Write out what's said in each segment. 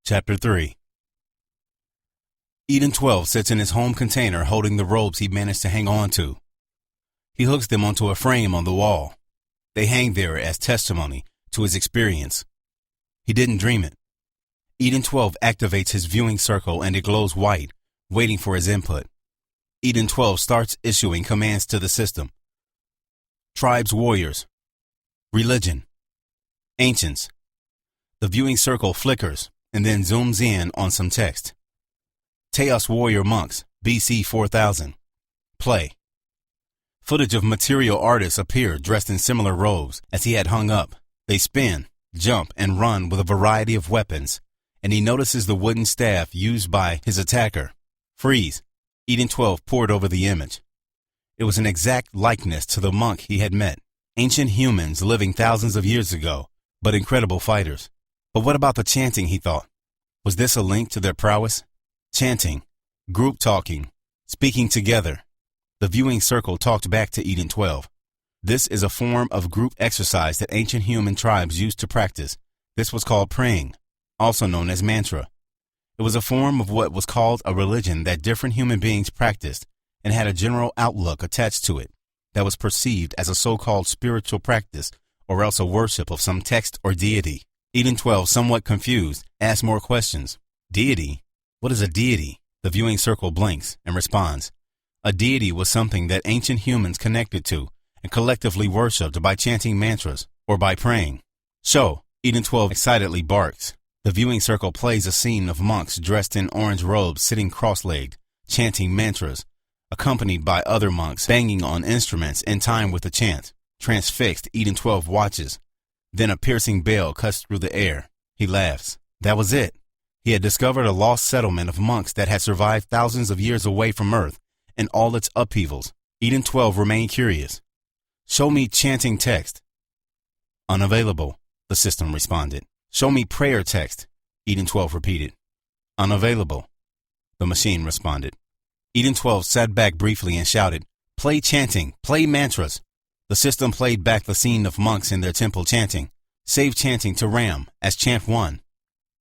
Chapter 3. Eden 12 sits in his home container holding the robes he managed to hang on to. He hooks them onto a frame on the wall. They hang there as testimony to his experience. He didn't dream it. Eden 12 activates his viewing circle and it glows white, waiting for his input. Eden 12 starts issuing commands to the system. Tribes warriors. Religion. Ancients. The viewing circle flickers and then zooms in on some text. Teos warrior monks, BC 4000. Play. Footage of material artists appear dressed in similar robes as he had hung up. They spin, jump, and run with a variety of weapons, and he notices the wooden staff used by his attacker. Freeze. Eden 12 poured over the image. It was an exact likeness to the monk he had met. Ancient humans living thousands of years ago, but incredible fighters. But what about the chanting, he thought? Was this a link to their prowess? Chanting, group talking, speaking together. The viewing circle talked back to Eden 12. This is a form of group exercise that ancient human tribes used to practice. This was called praying, also known as mantra. It was a form of what was called a religion that different human beings practiced and had a general outlook attached to it that was perceived as a so-called spiritual practice or else a worship of some text or deity. Eden 12, somewhat confused, asked more questions. Deity? What is a deity? The viewing circle blinks and responds. A deity was something that ancient humans connected to and collectively worshipped by chanting mantras or by praying. So, Eden 12 excitedly barks. The viewing circle plays a scene of monks dressed in orange robes sitting cross-legged, chanting mantras, accompanied by other monks banging on instruments in time with the chant. Transfixed, Eden 12 watches. Then a piercing bell cuts through the air. He laughs. That was it. He had discovered a lost settlement of monks that had survived thousands of years away from Earth and all its upheavals. Eden 12 remained curious. Show me chanting text. Unavailable, the system responded. Show me prayer text, Eden 12 repeated. Unavailable, the machine responded. Eden 12 sat back briefly and shouted, Play chanting, play mantras. The system played back the scene of monks in their temple chanting. Save chanting to RAM as chant 1.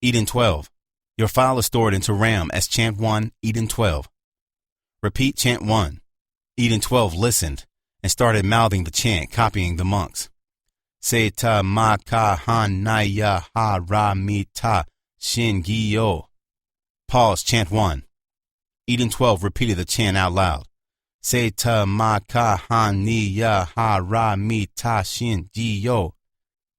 Eden 12. Your file is stored into RAM as chant 1, Eden 12. Repeat chant 1. Eden 12 listened and started mouthing the chant, copying the monks. Seta ma ka han naya ha ra mi ta shin gi yo. Pause, chant 1. Eden 12 repeated the chant out loud. Seta ma ka han ni ya ha ra mi ta shin gi yo.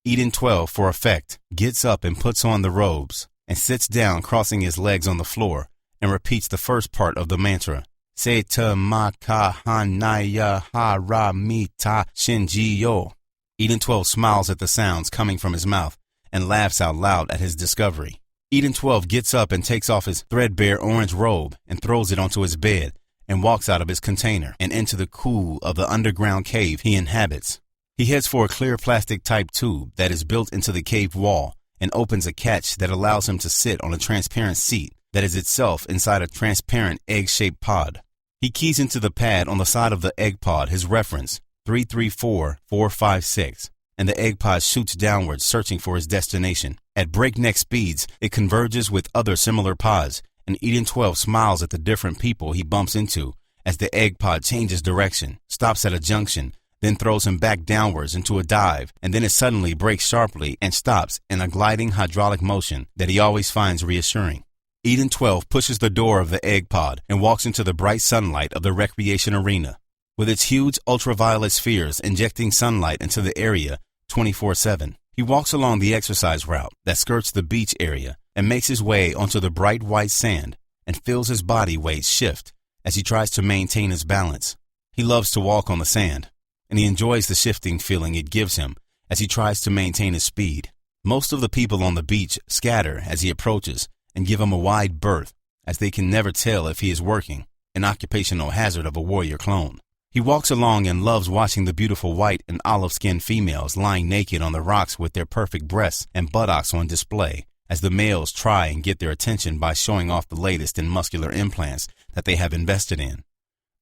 Eden 12, for effect, gets up and puts on the robes and sits down, crossing his legs on the floor, and repeats the first part of the mantra. Seta ma ka han naya ha ra mi ta shin gi yo. Eden 12 smiles at the sounds coming from his mouth and laughs out loud at his discovery. Eden 12 gets up and takes off his threadbare orange robe and throws it onto his bed and walks out of his container and into the cool of the underground cave he inhabits. He heads for a clear plastic-type tube that is built into the cave wall and opens a catch that allows him to sit on a transparent seat that is itself inside a transparent egg-shaped pod. He keys into the pad on the side of the egg pod his reference, 334456, and the egg pod shoots downward, searching for his destination. At breakneck speeds, it converges with other similar pods, and Eden 12 smiles at the different people he bumps into as the egg pod changes direction, stops at a junction, then throws him back downwards into a dive, and then it suddenly brakes sharply and stops in a gliding hydraulic motion that he always finds reassuring. Eden 12 pushes the door of the egg pod and walks into the bright sunlight of the recreation arena, with its huge ultraviolet spheres injecting sunlight into the area 24/7. He walks along the exercise route that skirts the beach area and makes his way onto the bright white sand and feels his body weight shift as he tries to maintain his balance. He loves to walk on the sand, and he enjoys the shifting feeling it gives him as he tries to maintain his speed. Most of the people on the beach scatter as he approaches and give him a wide berth, as they can never tell if he is working, an occupational hazard of a warrior clone. He walks along and loves watching the beautiful white and olive-skinned females lying naked on the rocks with their perfect breasts and buttocks on display, as the males try and get their attention by showing off the latest in muscular implants that they have invested in.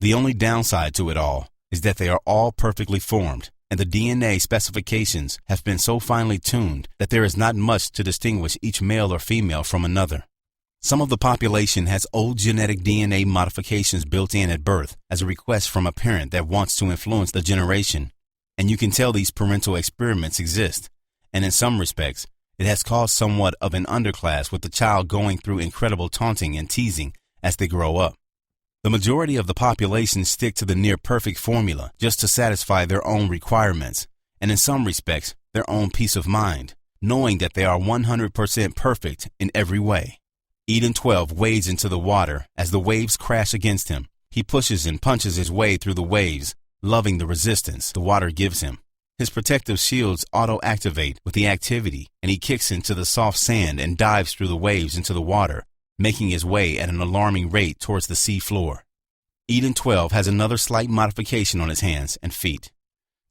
The only downside to it all is that they are all perfectly formed, and the DNA specifications have been so finely tuned that there is not much to distinguish each male or female from another. Some of the population has old genetic DNA modifications built in at birth as a request from a parent that wants to influence the generation, and you can tell these parental experiments exist, and in some respects, it has caused somewhat of an underclass with the child going through incredible taunting and teasing as they grow up. The majority of the population stick to the near-perfect formula just to satisfy their own requirements, and in some respects, their own peace of mind, knowing that they are 100% perfect in every way. Eden 12 wades into the water as the waves crash against him. He pushes and punches his way through the waves, loving the resistance the water gives him. His protective shields auto-activate with the activity, and he kicks into the soft sand and dives through the waves into the water, making his way at an alarming rate towards the sea floor. Eden 12 has another slight modification on his hands and feet.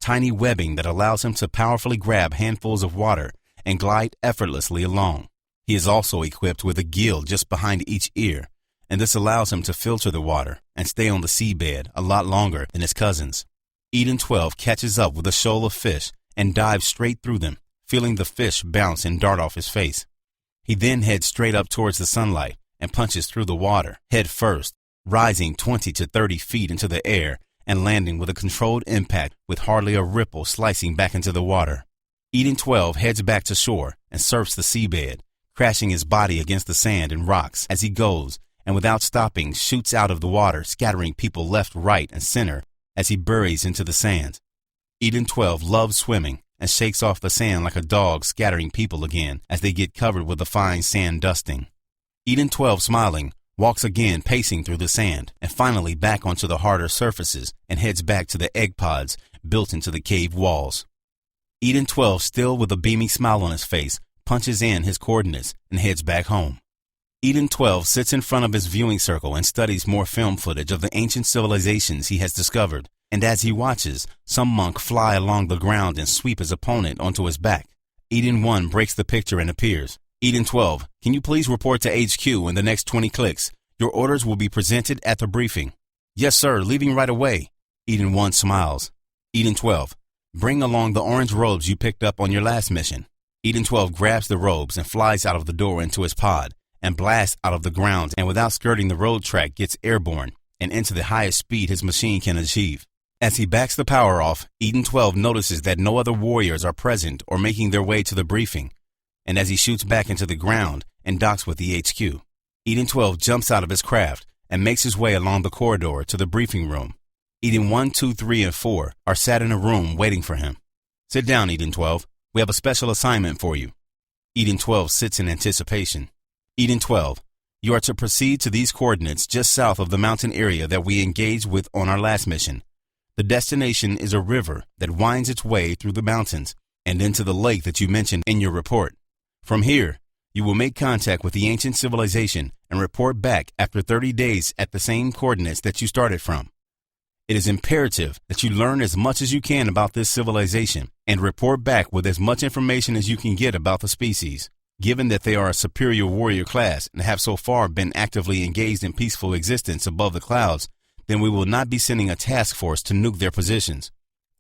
Tiny webbing that allows him to powerfully grab handfuls of water and glide effortlessly along. He is also equipped with a gill just behind each ear, and this allows him to filter the water and stay on the seabed a lot longer than his cousins. Eden 12 catches up with a shoal of fish and dives straight through them, feeling the fish bounce and dart off his face. He then heads straight up towards the sunlight and punches through the water, head first, rising 20 to 30 feet into the air and landing with a controlled impact with hardly a ripple slicing back into the water. Eden 12 heads back to shore and surfs the seabed, crashing his body against the sand and rocks as he goes, and without stopping shoots out of the water, scattering people left, right, and center as he buries into the sand. Eden 12 loves swimming and shakes off the sand like a dog scattering people again as they get covered with a fine sand dusting. Eden 12, smiling, walks again pacing through the sand and finally back onto the harder surfaces and heads back to the egg pods built into the cave walls. Eden 12, still with a beaming smile on his face, punches in his coordinates and heads back home. Eden 12 sits in front of his viewing circle and studies more film footage of the ancient civilizations he has discovered, and as he watches, some monk fly along the ground and sweep his opponent onto his back. Eden 1 breaks the picture and appears. Eden 12, can you please report to HQ in the next 20 clicks? Your orders will be presented at the briefing. Yes, sir, leaving right away. Eden 1 smiles. Eden 12, bring along the orange robes you picked up on your last mission. Eden 12 grabs the robes and flies out of the door into his pod and blasts out of the ground, and without skirting the road track gets airborne and into the highest speed his machine can achieve. As he backs the power off, Eden 12 notices that no other warriors are present or making their way to the briefing, and as he shoots back into the ground and docks with the HQ, Eden 12 jumps out of his craft and makes his way along the corridor to the briefing room. Eden 1, 2, 3, and 4 are sat in a room waiting for him. Sit down, Eden 12. We have a special assignment for you. Eden 12 sits in anticipation. Eden 12, you are to proceed to these coordinates just south of the mountain area that we engaged with on our last mission. The destination is a river that winds its way through the mountains and into the lake that you mentioned in your report. From here, you will make contact with the ancient civilization and report back after 30 days at the same coordinates that you started from. It is imperative that you learn as much as you can about this civilization and report back with as much information as you can get about the species. Given that they are a superior warrior class and have so far been actively engaged in peaceful existence above the clouds, then we will not be sending a task force to nuke their positions.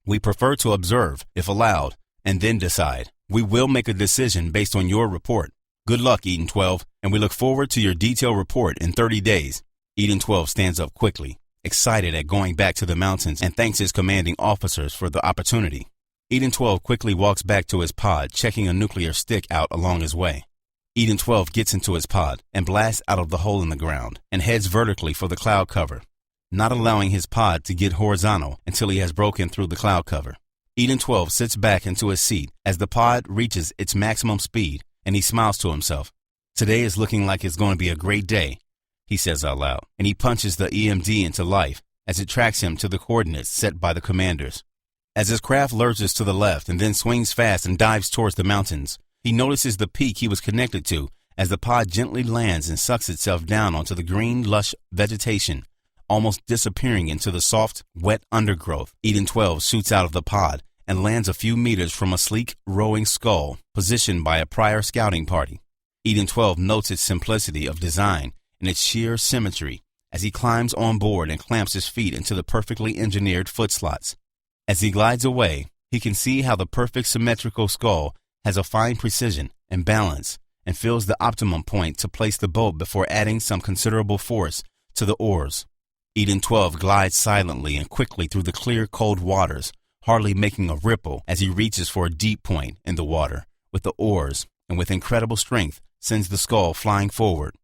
We prefer to observe, if allowed, and then decide. We will make a decision based on your report. Good luck, Eden 12, and we look forward to your detailed report in 30 days. Eden 12 stands up quickly, excited at going back to the mountains, and thanks his commanding officers for the opportunity. Eden 12 quickly walks back to his pod, checking a nuclear stick out along his way. Eden 12 gets into his pod and blasts out of the hole in the ground and heads vertically for the cloud cover, not allowing his pod to get horizontal until he has broken through the cloud cover. Eden 12 sits back into his seat as the pod reaches its maximum speed, and he smiles to himself. Today is looking like it's going to be a great day, he says out loud, and he punches the EMD into life as it tracks him to the coordinates set by the commanders. As his craft lurches to the left and then swings fast and dives towards the mountains, he notices the peak he was connected to as the pod gently lands and sucks itself down onto the green, lush vegetation, almost disappearing into the soft, wet undergrowth. Eden 12 shoots out of the pod and lands a few meters from a sleek, rowing skull positioned by a prior scouting party. Eden 12 notes its simplicity of design and its sheer symmetry as he climbs on board and clamps his feet into the perfectly engineered foot slots. As he glides away, He can see how the perfect symmetrical skull has a fine precision and balance and feels the optimum point to place the boat before adding some considerable force to the oars. Eden 12 glides silently and quickly through the clear, cold waters, hardly making a ripple as he reaches for a deep point in the water with the oars and with incredible strength sends the skull flying forward.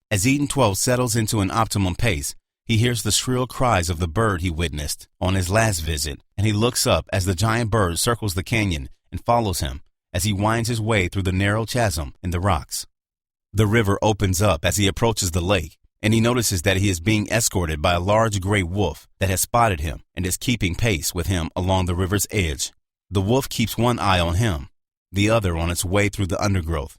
As Eden 12 settles into an optimum pace, he hears the shrill cries of the bird he witnessed on his last visit, and he looks up as the giant bird circles the canyon and follows him as he winds his way through the narrow chasm in the rocks. The river opens up as he approaches the lake, and he notices that he is being escorted by a large gray wolf that has spotted him and is keeping pace with him along the river's edge. The wolf keeps one eye on him, the other on its way through the undergrowth.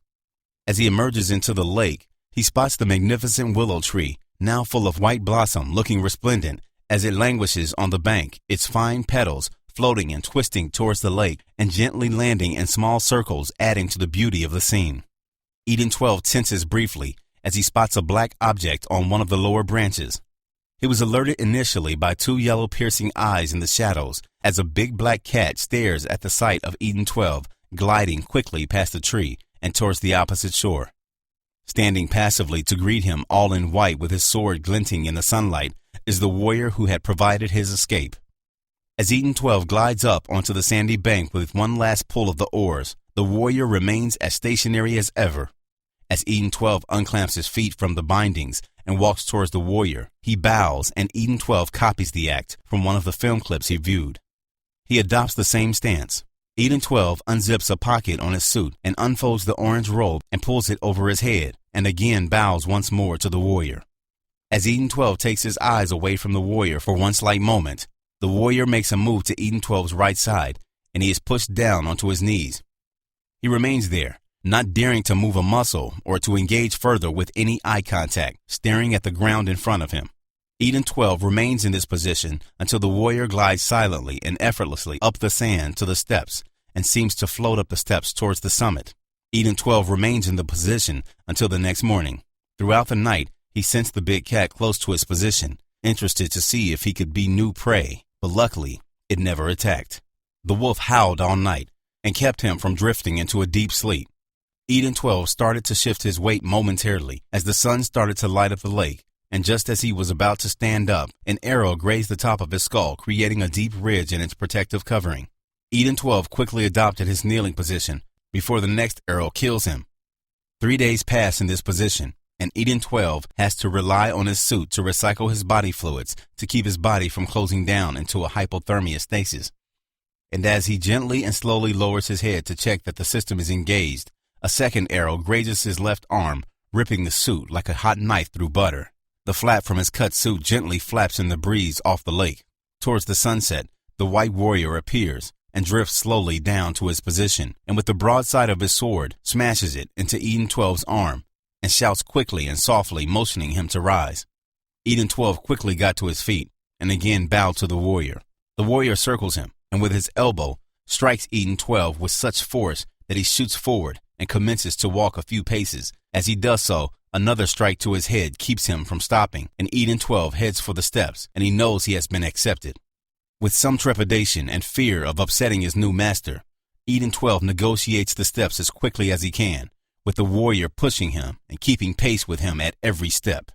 As he emerges into the lake, he spots the magnificent willow tree, now full of white blossom, looking resplendent as it languishes on the bank, its fine petals floating and twisting towards the lake and gently landing in small circles, adding to the beauty of the scene. Eden 12 tenses briefly as he spots a black object on one of the lower branches. He was alerted initially by two yellow piercing eyes in the shadows as a big black cat stares at the sight of Eden 12 gliding quickly past the tree and towards the opposite shore. Standing passively to greet him, all in white with his sword glinting in the sunlight, is the warrior who had provided his escape. As Eden 12 glides up onto the sandy bank with one last pull of the oars, the warrior remains as stationary as ever. As Eden 12 unclamps his feet from the bindings and walks towards the warrior, he bows and Eden 12 copies the act from one of the film clips he viewed. He adopts the same stance. Eden 12 unzips a pocket on his suit and unfolds the orange robe and pulls it over his head and again bows once more to the warrior. As Eden 12 takes his eyes away from the warrior for one slight moment, the warrior makes a move to Eden 12's right side and he is pushed down onto his knees. He remains there, not daring to move a muscle or to engage further with any eye contact, staring at the ground in front of him. Eden 12 remains in this position until the warrior glides silently and effortlessly up the sand to the steps and seems to float up the steps towards the summit. Eden 12 remains in the position until the next morning. Throughout the night, he sensed the big cat close to his position, interested to see if he could be new prey, but luckily, it never attacked. The wolf howled all night and kept him from drifting into a deep sleep. Eden 12 started to shift his weight momentarily as the sun started to light up the lake, and just as he was about to stand up, an arrow grazed the top of his skull, creating a deep ridge in its protective covering. Eden 12 quickly adopted his kneeling position before the next arrow kills him. 3 days pass in this position, and Eden 12 has to rely on his suit to recycle his body fluids to keep his body from closing down into a hypothermia stasis. And as he gently and slowly lowers his head to check that the system is engaged, a second arrow grazes his left arm, ripping the suit like a hot knife through butter. The flap from his cut suit gently flaps in the breeze off the lake. Towards the sunset, the white warrior appears and drifts slowly down to his position, and with the broadside of his sword, smashes it into Eden 12's arm and shouts quickly and softly, motioning him to rise. Eden 12 quickly got to his feet and again bowed to the warrior. The warrior circles him and with his elbow strikes Eden 12 with such force that he shoots forward and commences to walk a few paces. As he does so, another strike to his head keeps him from stopping, and Eden 12 heads for the steps, and he knows he has been accepted. With some trepidation and fear of upsetting his new master, Eden 12 negotiates the steps as quickly as he can, with the warrior pushing him and keeping pace with him at every step.